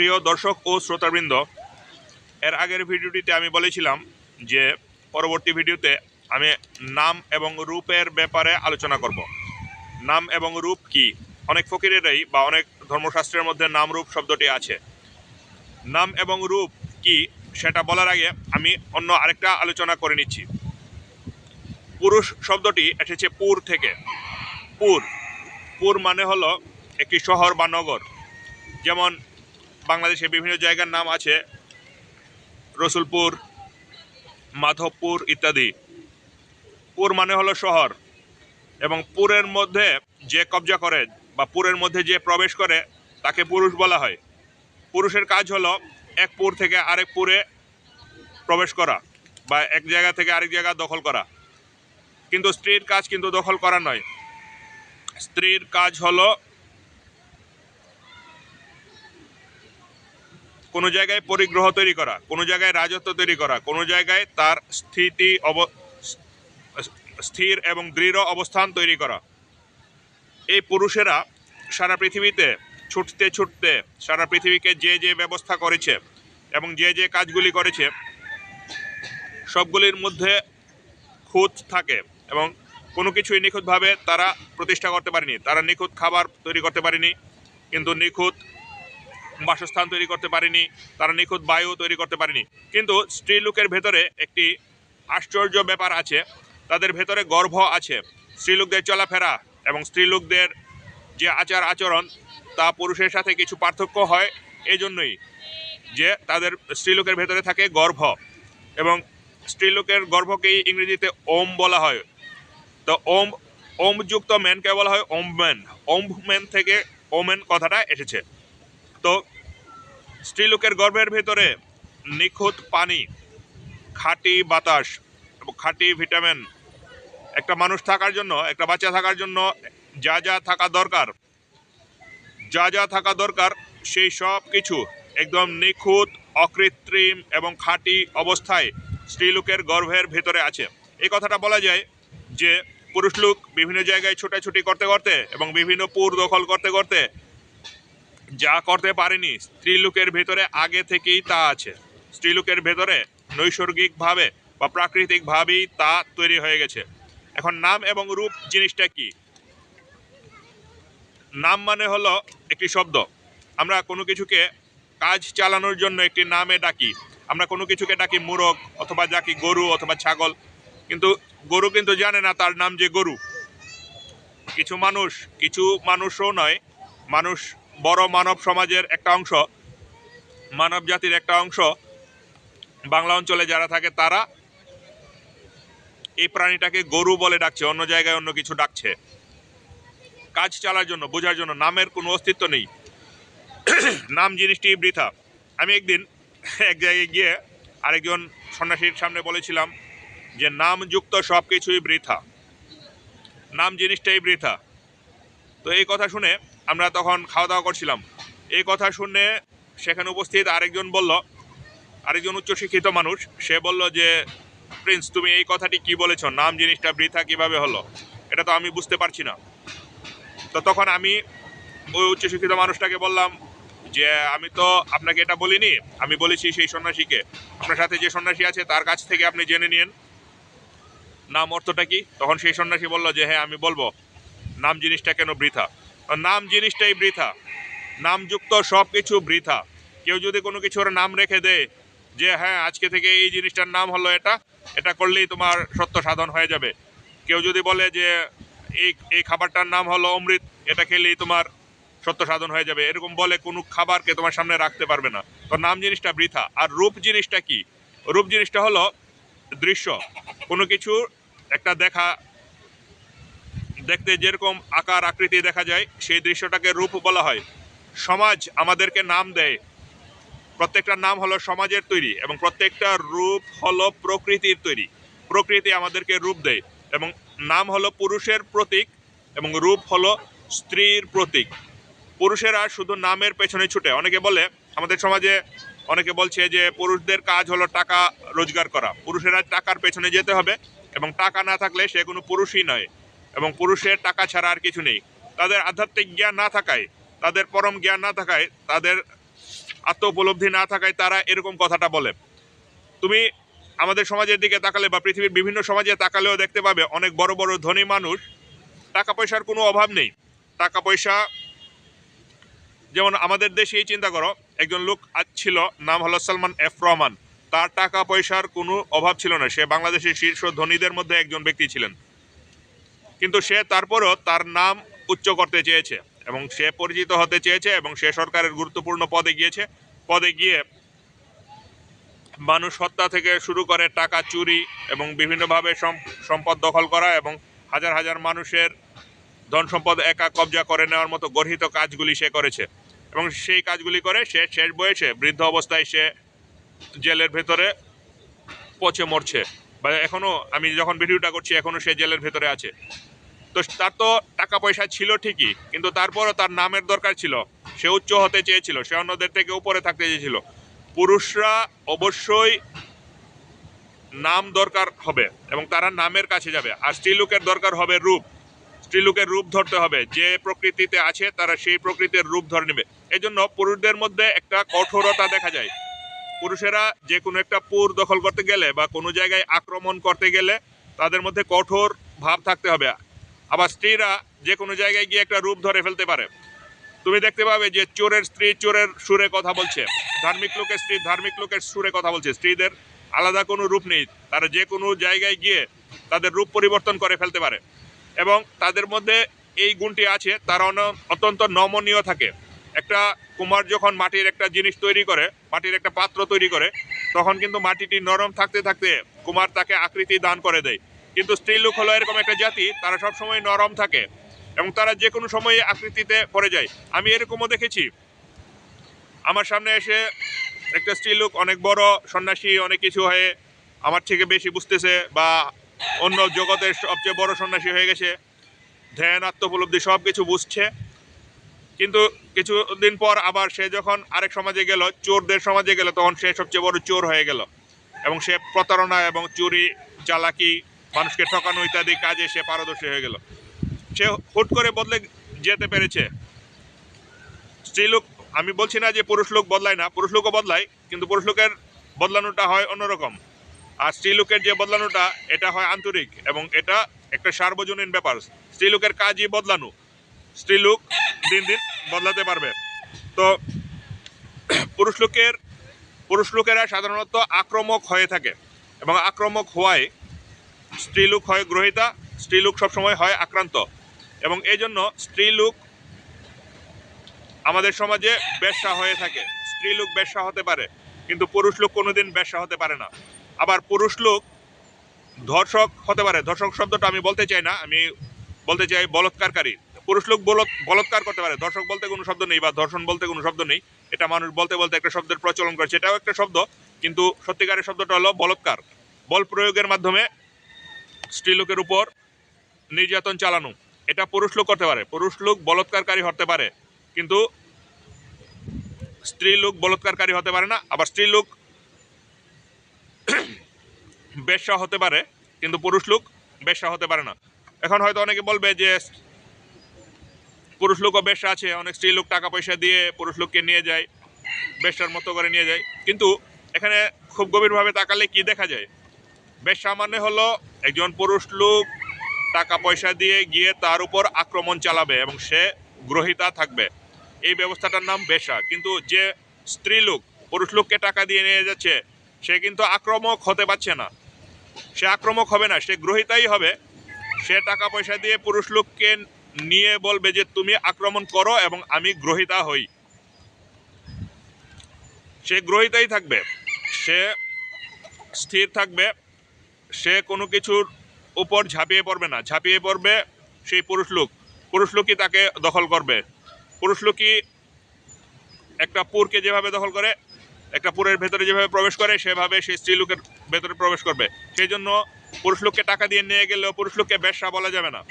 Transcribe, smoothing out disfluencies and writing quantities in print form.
প্রিয় দর্শক ও শ্রোতাবৃন্দ, এর আগের ভিডিওটিতে আমি বলেছিলাম যে পরবর্তী ভিডিওতে আমি নাম এবং রূপের ব্যাপারে আলোচনা করব। নাম এবং রূপ কি? অনেক ফকিরেরাই বা অনেক ধর্মশাস্ত্রের মধ্যে নাম রূপ শব্দটি আছে। নাম এবং রূপ কি সেটা বলার আগে আমি অন্য আরেকটা আলোচনা করে নিচ্ছি। পুরুষ শব্দটি এসেছে পুর থেকে। পুর পুর মানে হলো একটি শহর বা নগর। যেমন বাংলাদেশে বিভিন্ন জায়গার নাম আছে, রসুলপুর, মাধবপুর ইত্যাদি। পুর মানে হলো শহর, এবং পুরের মধ্যে যে কবজা করে বা পুরের মধ্যে যে প্রবেশ করে তাকে পুরুষ বলা হয়। পুরুষের কাজ হলো এক পুর থেকে আরেক পুরে প্রবেশ করা বা এক জায়গা থেকে আরেক জায়গা দখল করা। কিন্তু স্ত্রীর কাজ কিন্তু দখল করা নয়। স্ত্রীর কাজ হলো কোনো জায়গায় পরিগ্রহ তৈরি করা, কোনো জায়গায় রাজত্ব তৈরি করা, কোনো জায়গায় তার স্থির এবং দৃঢ় অবস্থান তৈরি করা। এই পুরুষেরা সারা পৃথিবীতে ছুটতে ছুটতে সারা পৃথিবীকে যে যে ব্যবস্থা করেছে এবং যে যে কাজগুলি করেছে সবগুলির মধ্যে খুঁত থাকে, এবং কোনো কিছুই নিখুঁতভাবে তারা প্রতিষ্ঠা করতে পারেনি। তারা নিখুঁত খাবার তৈরি করতে পারেনি, কিন্তু নিখুঁত বাসস্থান তৈরি করতে পারেনি, তারা নিখুঁত বায়ু তৈরি করতে পারেনি। কিন্তু স্ত্রীলোকের ভেতরে একটি আশ্চর্য ব্যাপার আছে, তাদের ভেতরে গর্ভ আছে। স্ত্রীলোকদের চলাফেরা এবং স্ত্রীলোকদের যে আচার আচরণ তা পুরুষের সাথে কিছু পার্থক্য হয় এই জন্যই যে তাদের স্ত্রীলোকের ভেতরে থাকে গর্ভ, এবং স্ত্রীলোকের গর্ভকেই ইংরেজিতে ওম বলা হয়। তো ওমযুক্ত ম্যানকে বলা হয় ওমম্যান। ওমম্যান থেকে ওমেন কথাটা এসেছে। তো স্ত্রীলোকের গর্ভের ভেতরে নিখুঁত পানি, খাঁটি বাতাস এবং খাঁটি ভিটামিন, একটা মানুষ থাকার জন্য, একটা বাচ্চা থাকার জন্য যা যা থাকা দরকার সেই সব কিছু একদম নিখুঁত, অকৃত্রিম এবং খাঁটি অবস্থায় স্ত্রীলোকের গর্ভের ভেতরে আছে। এই কথাটা বলা যায় যে পুরুষ লোক বিভিন্ন জায়গায় ছোটাছুটি করতে করতে এবং বিভিন্ন পুর দখল করতে করতে যা করতে পারেনি, স্ত্রীলোকের ভেতরে আগে থেকেই তা আছে। স্ত্রীলোকের ভেতরে নৈসর্গিকভাবে বা প্রাকৃতিকভাবেই তা তৈরি হয়ে গেছে। এখন নাম এবং রূপ জিনিসটা কি? নাম মানে হলো একটি শব্দ। আমরা কোনো কিছুকে কাজ চালানোর জন্য একটি নামে ডাকি। আমরা কোনো কিছুকে ডাকি মোরগ, অথবা ডাকি গরু অথবা ছাগল, কিন্তু গরু কিন্তু জানে না তার নাম যে গরু। কিছু মানুষও নয়, মানুষ বড় মানব সমাজের একটা অংশ, মানব জাতির একটা অংশ, বাংলা অঞ্চলে যারা থাকে তারা এই প্রাণীটাকে গরু বলে ডাকছে, অন্য জায়গায় অন্য কিছু ডাকছে। কাজ চালার জন্য, বোঝার জন্য নামের কোনো অস্তিত্ব নেই। নাম জিনিসটি বৃথা। আমি একদিন এক জায়গায় গিয়ে আরেকজন সন্ন্যাসীর সামনে বলেছিলাম যে নামযুক্ত সব কিছুই বৃথা, নাম জিনিসটাই বৃথা। তো এই কথা শুনে আমরা তখন খাওয়া দাওয়া করছিলাম। এই কথা শুনে সেখানে উপস্থিত আরেকজন উচ্চশিক্ষিত মানুষ, সে বলল যে প্রিন্স, তুমি এই কথাটি কি বলেছো? নাম জিনিসটা বৃথা কিভাবে হলো? এটা তো আমি বুঝতে পারছি না। তো তখন আমি ওই উচ্চশিক্ষিত মানুষটাকে বললাম যে আমি তো আপনাকে এটা বলিনি, আমি বলেছি সেই সন্ন্যাসীকে। আপনার সাথে যে সন্ন্যাসী আছে তার কাছ থেকে আপনি জেনে নিন নাম অর্থটা কি। তখন সেই সন্ন্যাসী বলল যে হ্যাঁ, আমি বলবো নাম জিনিসটা কেন বৃথা। নাম জিনিসটাই বৃথা, নামযুক্ত সব কিছু বৃথা। কেউ যদি কোনো কিছুর নাম রেখে দেয় যে হ্যাঁ আজকে থেকে এই জিনিসটার নাম হলো এটা করলেই তোমার সত্য সাধন হয়ে যাবে, কেউ যদি বলে যে এই খাবারটার নাম হলো অমৃত, এটা খেলেই তোমার সত্য সাধন হয়ে যাবে, এরকম বলে কোনো খাবারকে তোমার সামনে রাখতে পারবে না। তো নাম জিনিসটা বৃথা। আর রূপ জিনিসটা কি? রূপ জিনিসটা হলো দৃশ্য। কোনো কিছু একটা দেখতে যেরকম আকার আকৃতি দেখা যায় সেই দৃশ্যটাকে রূপ বলা হয়। সমাজ আমাদেরকে নাম দেয়, প্রত্যেকটা নাম হলো সমাজের তৈরি, এবং প্রত্যেকটা রূপ হলো প্রকৃতির তৈরি। প্রকৃতি আমাদেরকে রূপ দেয়, এবং নাম হলো পুরুষের প্রতীক এবং রূপ হলো স্ত্রীর প্রতীক। পুরুষেরা শুধু নামের পেছনে ছুটে। আমাদের সমাজে অনেকে বলছে যে পুরুষদের কাজ হলো টাকা রোজগার করা, পুরুষেরা টাকার পেছনে যেতে হবে, এবং টাকা না থাকলে সে কোনো পুরুষই নয়, এবং পুরুষের টাকা ছাড়া আর কিছু নেই। তাদের আধ্যাত্মিক জ্ঞান না থাকায়, তাদের পরম জ্ঞান না থাকায় তাদের আত্ম উপলব্ধি না থাকায় তারা এরকম কথাটা বলে। তুমি আমাদের সমাজের দিকে তাকালে বা পৃথিবীর বিভিন্ন সমাজে তাকালেও দেখতে পাবে অনেক বড় বড় ধনী মানুষ, টাকা পয়সার কোনো অভাব নেই। টাকা পয়সা যেমন আমাদের দেশেই চিন্তা করো, একজন লোক ছিল, নাম হলো সালমান এফ রহমান। তার টাকা পয়সার কোনো অভাব ছিল না, সে বাংলাদেশের শীর্ষ ধনীদের মধ্যে একজন ব্যক্তি ছিলেন। কিন্তু সে তারপরও তার নাম উচ্চ করতে চেয়েছে এবং সে পরিচিত হতে চেয়েছে এবং সে সরকারের গুরুত্বপূর্ণ পদে গিয়েছে। পদে গিয়ে মানুষ হত্যা থেকে শুরু করে টাকা চুরি এবং বিভিন্নভাবে সম্পদ দখল করা এবং হাজার হাজার মানুষের ধন সম্পদ একা কবজা করে নেওয়ার মতো গর্হিত কাজগুলি সে করেছে। এবং সেই কাজগুলি করে সে শেষ বয়সে বৃদ্ধ অবস্থায় সে জেলের ভেতরে পচে মরছে, বা এখনও আমি যখন ভিডিওটা করছি এখনও সে জেলের ভেতরে আছে। তো তার তো টাকা পয়সা ছিল ঠিকই, কিন্তু তারপরও তার নামের দরকার ছিল। সে উচ্চ হতে চেয়েছিল, সে অন্যদের থেকে উপরে থাকতে চেয়েছিল। পুরুষরা অবশ্যই নাম দরকার হবে এবং তারা নামের কাছে যাবে। আর স্ত্রীলোকের দরকার হবে রূপ। স্ত্রীলোকের রূপ ধরতে হবে, যে প্রকৃতিতে আছে তারা সেই প্রকৃতির রূপ ধরে নেবে। এই জন্য পুরুষদের মধ্যে একটা কঠোরতা দেখা যায়। পুরুষেরা যে কোনো একটা পুর দখল করতে গেলে বা কোনো জায়গায় আক্রমণ করতে গেলে তাদের মধ্যে কঠোর ভাব থাকতে হবে। আবার স্ত্রীরা যে কোনো জায়গায় গিয়ে একটা রূপ ধরে ফেলতে পারে। তুমি দেখতে পাবে যে চোরের স্ত্রী চোরের সুরে কথা বলছে, ধার্মিক লোকের স্ত্রী ধার্মিক লোকের সুরে কথা বলছে। স্ত্রীদের আলাদা কোনো রূপ নেই, তারা যে কোনো জায়গায় গিয়ে তাদের রূপ পরিবর্তন করে ফেলতে পারে এবং তাদের মধ্যে এই গুণটি আছে, তারা অত্যন্ত নমনীয় থাকে। একটা কুমার যখন মাটির একটা জিনিস তৈরি করে, মাটির একটা পাত্র তৈরি করে, তখন কিন্তু মাটিটি নরম থাকতে থাকতে কুমার তাকে আকৃতি দান করে দেয়। কিন্তু স্ত্রীলোক হলো এরকম একটা জাতি, তারা সবসময় নরম থাকে এবং তারা যে কোনো সময়ে আকৃতিতে পড়ে যায়। আমি এরকমও দেখেছি, আমার সামনে এসে একটা স্ত্রীলোক অনেক বড় সন্ন্যাসী, অনেক কিছু হয়ে আমার থেকে বেশি বুঝতেছে বা অন্য জগতের সবচেয়ে বড় সন্ন্যাসী হয়ে গেছে, ধ্যান আত্ম উপলব্ধি সব কিছু বুঝছে। কিন্তু কিছুদিন পর আবার সে যখন আরেক সমাজে গেল, চোরদের সমাজে গেল, তখন সে সবচেয়ে বড় চোর হয়ে গেল এবং সে প্রতারণা এবং চুরি চালাকি মানুষকে ঠকানো ইত্যাদি কাজে সে পারদর্শী হয়ে গেল। সে হুট করে বদলে যেতে পেরেছে। স্ত্রীলোক, আমি বলছি না যে পুরুষ লোক বদলায় না, পুরুষ লোকও বদলায়, কিন্তু পুরুষ লোকের বদলানোটা হয় অন্যরকম। আর স্ত্রীলোকের যে বদলানোটা এটা হয় আন্তরিক এবং এটা একটা সার্বজনীন ব্যাপার। স্ত্রীলোকের কাজই বদলানো, স্ত্রীলোক দিন দিন বদলাতে পারবে। তো পুরুষ লোকেরা সাধারণত আক্রমক হয়ে থাকে এবং আক্রমক হওয়ায় স্ত্রীলোক হয় গ্রহিতা, স্ত্রীলোক সবসময় হয় আক্রান্ত। এবং এই জন্য স্ত্রীলোক আমাদের সমাজে বেশ্যা হয়ে থাকে। স্ত্রীলোক বেশ্যা হতে পারে, কিন্তু পুরুষ লোক কোনোদিন বেশ্যা হতে পারে না। আবার পুরুষ লোক ধর্ষক হতে পারে। ধর্ষক শব্দটা আমি বলতে চাই না, আমি বলতে চাই বলৎকারকারী। পুরুষ লোক বলৎকার করতে পারে। ধর্ষক বলতে কোনো শব্দ নেই বা ধর্ষণ বলতে কোনো শব্দ নেই, এটা মানুষ বলতে বলতে একটা শব্দের প্রচলন করেছে, এটাও একটা শব্দ, কিন্তু সত্যিকারের শব্দটা হলো বলৎকার। বল প্রয়োগের মাধ্যমে স্ত্রীলোকের উপর নির্যাতন চালানো, এটা পুরুষ লোক করতে পারে। পুরুষ লোক বলৎকারকারী হতে পারে, কিন্তু স্ত্রী লোক বলৎকারকারী হতে পারে না। আবার স্ত্রী লোক বেশ্যা হতে পারে, কিন্তু পুরুষ লোক বেশ্যা হতে পারে না। এখন হয়তো অনেকে বলবে যে পুরুষ লোকও বেশ্যা আছে, অনেক স্ত্রী লোক টাকা পয়সা দিয়ে পুরুষ লোককে নিয়ে যায়, বেশ্যার মতো করে নিয়ে যায়। কিন্তু এখানে খুব গভীরভাবে তাকালে কি দেখা যায়, বেশ্যা মানে হলো একজন পুরুষ লোক টাকা পয়সা দিয়ে গিয়ে তার উপর আক্রমণ চালাবে এবং সে গ্রহিতা থাকবে, এই ব্যবস্থাটার নাম বেশ্যা। কিন্তু যে স্ত্রী লোক পুরুষ লোককে টাকা দিয়ে নিয়ে যাচ্ছে, সে কিন্তু আক্রমক হতে পারছে না, সে আক্রমক হবে না, সে গ্রহিতাই হবে। সে টাকা পয়সা দিয়ে পুরুষ লোককে নিয়ে বলবে যে তুমি আক্রমণ করো এবং আমি গ্রহিতা হই। সে গ্রহিতাই থাকবে, সে স্থির থাকবে, সে কোনো কিছুর উপর ঝাঁপিয়ে পড়বে না। ঝাঁপিয়ে পড়বে সেই পুরুষ লোক, পুরুষ লোকই তাকে দখল করবে। পুরুষ লোকই একটা পুরকে যেভাবে দখল করে, একটা পুরের ভেতরে যেভাবে প্রবেশ করে, সেভাবে সেই স্ত্রী লোকের ভেতরে প্রবেশ করবে। সেই জন্য পুরুষ লোককে টাকা দিয়ে নিয়ে গেলেও পুরুষ লোককে বেশ্যা বলা যাবে না।